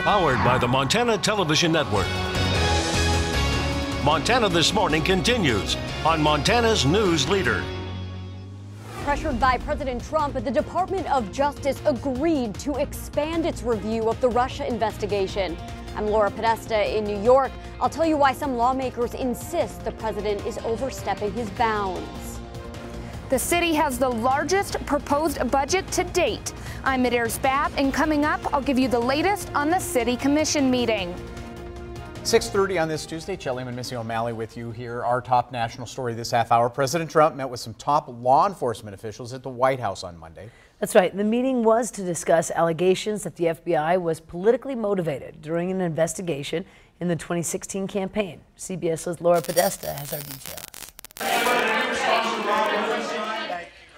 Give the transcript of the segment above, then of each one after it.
Powered by the Montana Television Network. Montana This Morning continues on Montana's News Leader. Pressured by President Trump, the Department of Justice agreed to expand its review of the Russia investigation. I'm Laura Podesta in New York. I'll tell you why some lawmakers insist the president is overstepping his bounds. The city has the largest proposed budget to date. I'm Midair's Babb, and coming up, I'll give you the latest on the city commission meeting. 6:30 on this Tuesday. Chelly and Missy O'Malley with you here. Our top national story this half hour. President Trump met with some top law enforcement officials at the White House on Monday. That's right. The meeting was to discuss allegations that the FBI was politically motivated during an investigation in the 2016 campaign. CBS's Laura Podesta has our details.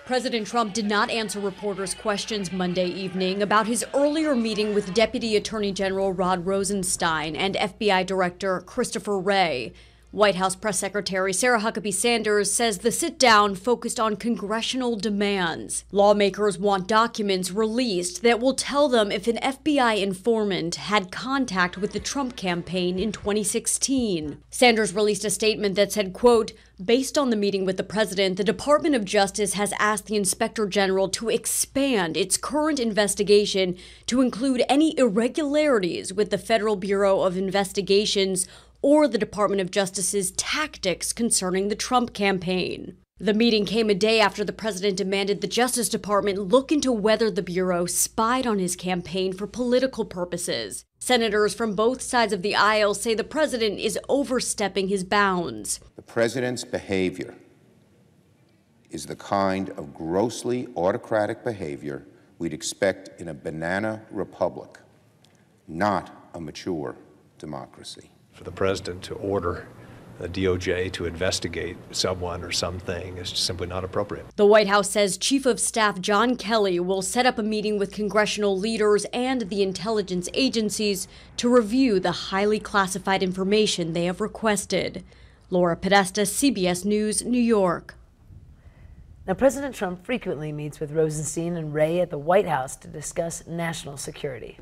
President Trump did not answer reporters' questions Monday evening about his earlier meeting with Deputy Attorney General Rod Rosenstein and FBI Director Christopher Wray. White House Press Secretary Sarah Huckabee Sanders says the sit-down focused on congressional demands. Lawmakers want documents released that will tell them if an FBI informant had contact with the Trump campaign in 2016. Sanders released a statement that said, quote, "Based on the meeting with the president, the Department of Justice has asked the Inspector General to expand its current investigation to include any irregularities with the Federal Bureau of Investigations or the Department of Justice's tactics concerning the Trump campaign." The meeting came a day after the president demanded the Justice Department look into whether the Bureau spied on his campaign for political purposes. Senators from both sides of the aisle say the president is overstepping his bounds. The president's behavior is the kind of grossly autocratic behavior we'd expect in a banana republic, not a mature democracy. For the president to order the DOJ to investigate someone or something is simply not appropriate. The White House says Chief of Staff John Kelly will set up a meeting with congressional leaders and the intelligence agencies to review the highly classified information they have requested. Laura Podesta, CBS News, New York. Now, President Trump frequently meets with Rosenstein and Wray at the White House to discuss national security.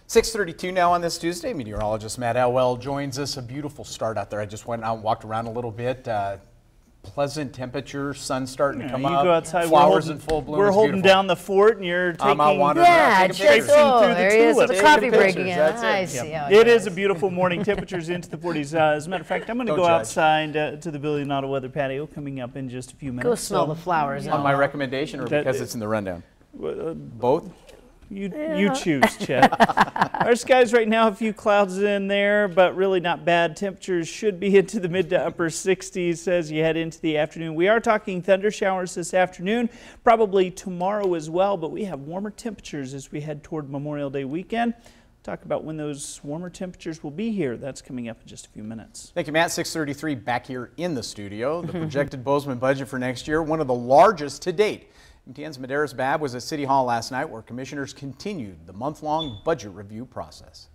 6:32 now on this Tuesday. Meteorologist Matt Elwell joins us. A beautiful start out there. I just went out and walked around a little bit. Pleasant temperature, sun starting to come up. You go outside. Flowers in full bloom. We're holding down the fort, and you're taking. I'm out wandering around, taking pictures. There he is with the coffee breaking in. I see how it is a beautiful morning. Temperatures into the 40s. As a matter of fact, I'm going to go outside to the Billy and Auto Weather patio coming up in just a few minutes. Go smell the flowers. On my recommendation, or because it's in the rundown? Both. You choose, Chet. Our skies right now, a few clouds in there, but really not bad. Temperatures should be into the mid to upper 60s as you head into the afternoon. We are talking thunder showers this afternoon, probably tomorrow as well, but we have warmer temperatures as we head toward Memorial Day weekend. Talk about when those warmer temperatures will be here. That's coming up in just a few minutes. Thank you, Matt. 6:33 back here in the studio. The projected Bozeman budget for next year, one of the largest to date. MTN's Midair's Babb was at City Hall last night where commissioners continued the month-long budget review process.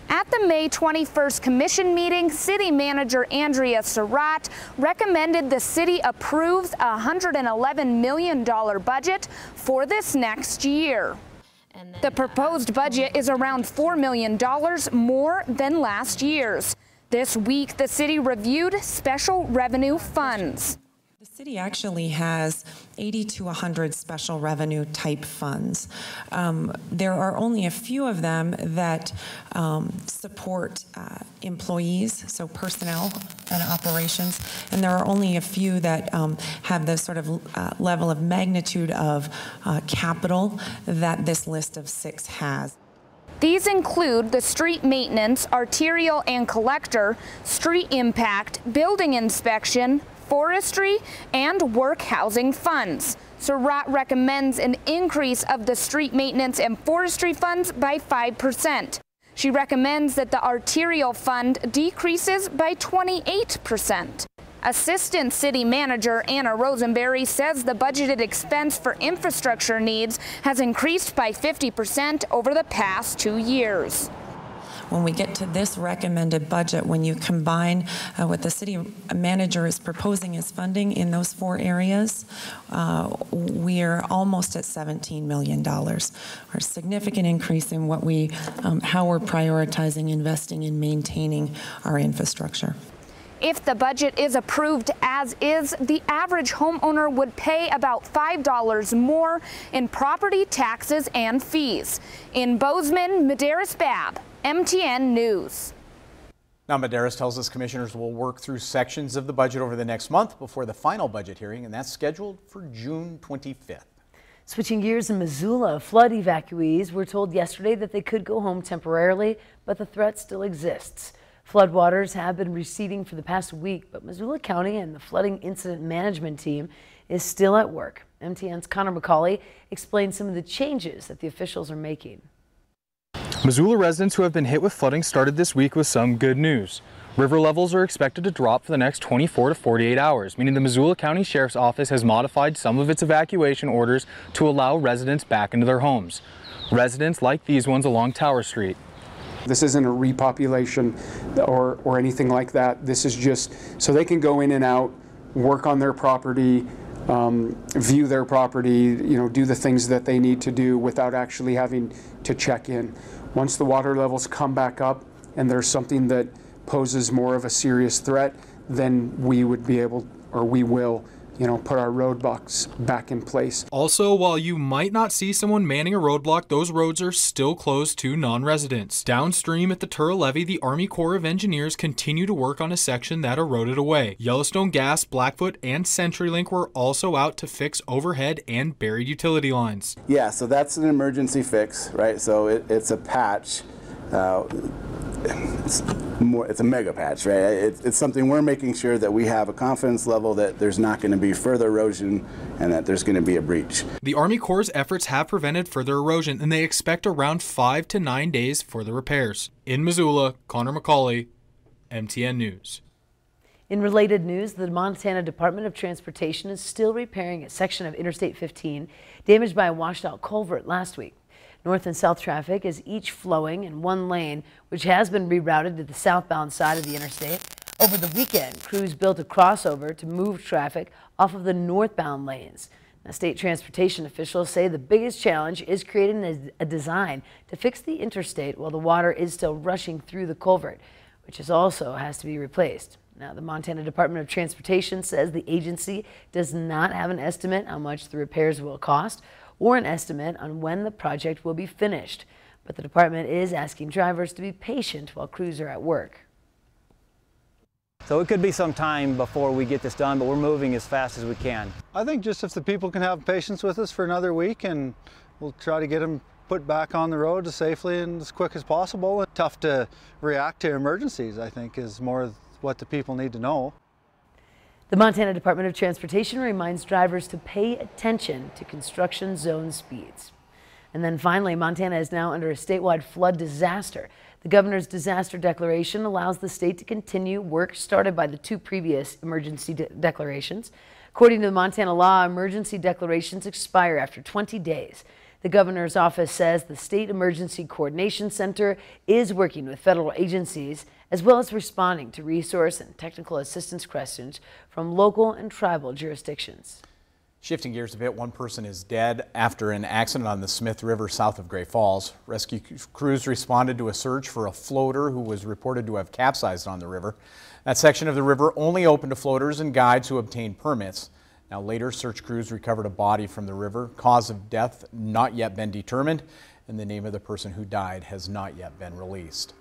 At the May 21st commission meeting, City Manager Andrea Surratt recommended the city approves a $111 million budget for this next year. The proposed budget is around $4 million more than last year's. This week, the city reviewed special revenue funds. The city actually has 80 to 100 special revenue type funds. There are only a few of them that support employees, so personnel and operations, and there are only a few that have the sort of level of magnitude of capital that this list of 6 has. These include the street maintenance, arterial and collector, street impact, building inspection, forestry, and work housing funds. Surratt recommends an increase of the street maintenance and forestry funds by 5%. She recommends that the arterial fund decreases by 28%. Assistant City Manager Anna Rosenberry says the budgeted expense for infrastructure needs has increased by 50% over the past 2 years. when we get to this recommended budget, when you combine what the city manager is proposing as funding in those 4 areas, we are almost at $17 million, or a significant increase in what how we're prioritizing investing in maintaining our infrastructure. If the budget is approved as is, the average homeowner would pay about $5 more in property taxes and fees. In Bozeman, Medeiros Babb, MTN News. Now, Medeiros tells us commissioners will work through sections of the budget over the next month before the final budget hearing, and that's scheduled for June 25th. Switching gears in Missoula, flood evacuees were told yesterday that they could go home temporarily, but the threat still exists. Floodwaters have been receding for the past week, but Missoula County and the Flooding Incident Management Team is still at work. MTN's Connor McCauley explains some of the changes that the officials are making. Missoula residents who have been hit with flooding started this week with some good news. River levels are expected to drop for the next 24 to 48 hours, meaning the Missoula County Sheriff's Office has modified some of its evacuation orders to allow residents back into their homes. Residents like these ones along Tower Street. This isn't a repopulation or anything like that. This is just so they can go in and out, work on their property, view their property, do the things that they need to do without actually having to check in. Once the water levels come back up and there's something that poses more of a serious threat, then we would be able, or we will, put our roadblocks back in place. Also, while you might not see someone manning a roadblock, those roads are still closed to non-residents. Downstream at the Turtle Levee, the Army Corps of Engineers continue to work on a section that eroded away. Yellowstone Gas, Blackfoot, and CenturyLink were also out to fix overhead and buried utility lines. Yeah, so that's an emergency fix, right? So it's a patch. It's a mega patch, right? It's something we're making sure that we have a confidence level that there's not going to be further erosion and that there's going to be a breach. The Army Corps' efforts have prevented further erosion, and they expect around 5 to 9 days for the repairs. In Missoula, Connor McCauley, MTN News. In related news, the Montana Department of Transportation is still repairing a section of Interstate 15 damaged by a washed-out culvert last week. North and south traffic is each flowing in one lane, which has been rerouted to the southbound side of the interstate. Over the weekend, crews built a crossover to move traffic off of the northbound lanes. Now, state transportation officials say the biggest challenge is creating a design to fix the interstate while the water is still rushing through the culvert, which also has to be replaced. Now, the Montana Department of Transportation says the agency does not have an estimate how much the repairs will cost or an estimate on when the project will be finished. But the department is asking drivers to be patient while crews are at work. So it could be some time before we get this done, but we're moving as fast as we can. I think just if the people can have patience with us for another week, and we'll try to get them put back on the road as safely and as quick as possible. Tough to react to emergencies, I think, is more what the people need to know. The Montana Department of Transportation reminds drivers to pay attention to construction zone speeds. And then finally, Montana is now under a statewide flood disaster. The governor's disaster declaration allows the state to continue work started by the 2 previous emergency declarations. According to the Montana law, emergency declarations expire after 20 days. The governor's office says the State Emergency Coordination Center is working with federal agencies as well as responding to resource and technical assistance questions from local and tribal jurisdictions. Shifting gears a bit, one person is dead after an accident on the Smith River south of Great Falls. Rescue crews responded to a search for a floater who was reported to have capsized on the river. That section of the river only open to floaters and guides who obtain permits. Now later, search crews recovered a body from the river. Cause of death not yet been determined, and the name of the person who died has not yet been released.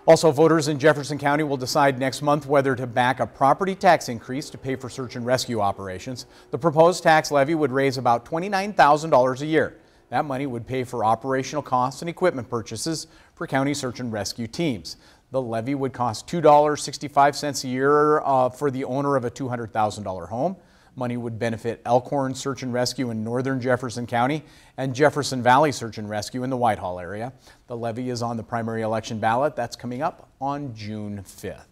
Also, voters in Jefferson County will decide next month whether to back a property tax increase to pay for search and rescue operations. The proposed tax levy would raise about $29,000 a year. That money would pay for operational costs and equipment purchases for county search and rescue teams. The levy would cost $2.65 a year for the owner of a $200,000 home. Money would benefit Elkhorn Search and Rescue in northern Jefferson County and Jefferson Valley Search and Rescue in the Whitehall area. The levy is on the primary election ballot. That's coming up on June 5th.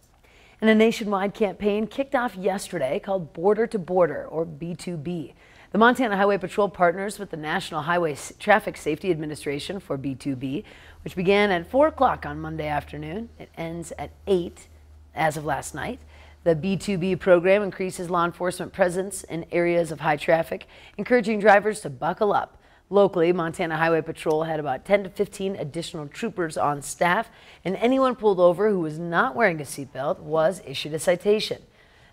And a nationwide campaign kicked off yesterday called Border to Border, or B2B. The Montana Highway Patrol partners with the National Highway Traffic Safety Administration for B2B, which began at 4 o'clock on Monday afternoon. It ends at 8 as of last night. The B2B program increases law enforcement presence in areas of high traffic, encouraging drivers to buckle up. Locally, Montana Highway Patrol had about 10 to 15 additional troopers on staff, and anyone pulled over who was not wearing a seatbelt was issued a citation.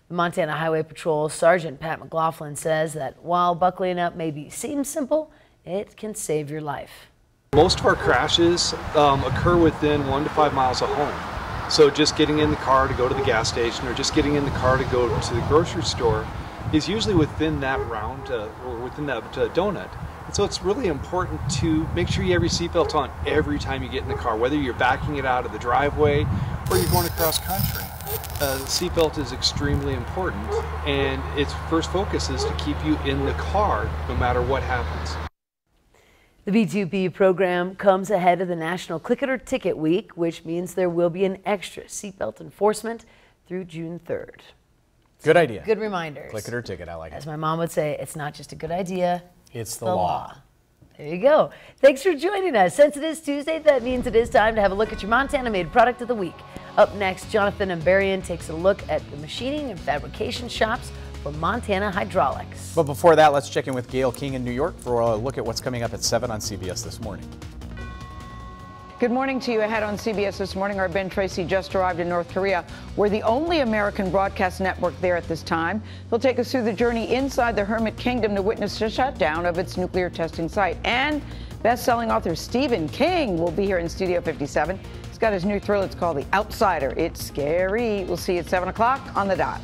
The Montana Highway Patrol Sergeant Pat McLaughlin says that while buckling up may seem simple, it can save your life. Most of our crashes occur within 1 to 5 miles of home. So just getting in the car to go to the gas station or just getting in the car to go to the grocery store is usually within that round or within that donut. And so it's really important to make sure you have your seatbelt on every time you get in the car, whether you're backing it out of the driveway or you're going across country. The seatbelt is extremely important, and its first focus is to keep you in the car no matter what happens. The B2B program comes ahead of the National Click It or Ticket Week, which means there will be an extra seatbelt enforcement through June 3rd. Good idea. Good reminders. Click it or ticket, I like it. As my mom would say, it's not just a good idea, it's the law. There you go. Thanks for joining us. Since it is Tuesday, that means it is time to have a look at your Montana-made product of the week. Up next, Jonathan Ambarian takes a look at the machining and fabrication shops for Montana Hydraulics. But before that, let's check in with Gail King in New York for a look at what's coming up at 7 on CBS This Morning. Good morning to you. Ahead on CBS This Morning, our Ben Tracy just arrived in North Korea. We're the only American broadcast network there at this time. He'll take us through the journey inside the Hermit Kingdom to witness the shutdown of its nuclear testing site. And best-selling author Stephen King will be here in Studio 57. He's got his new thriller. It's called The Outsider. It's scary. We'll see you at 7 o'clock on the dot.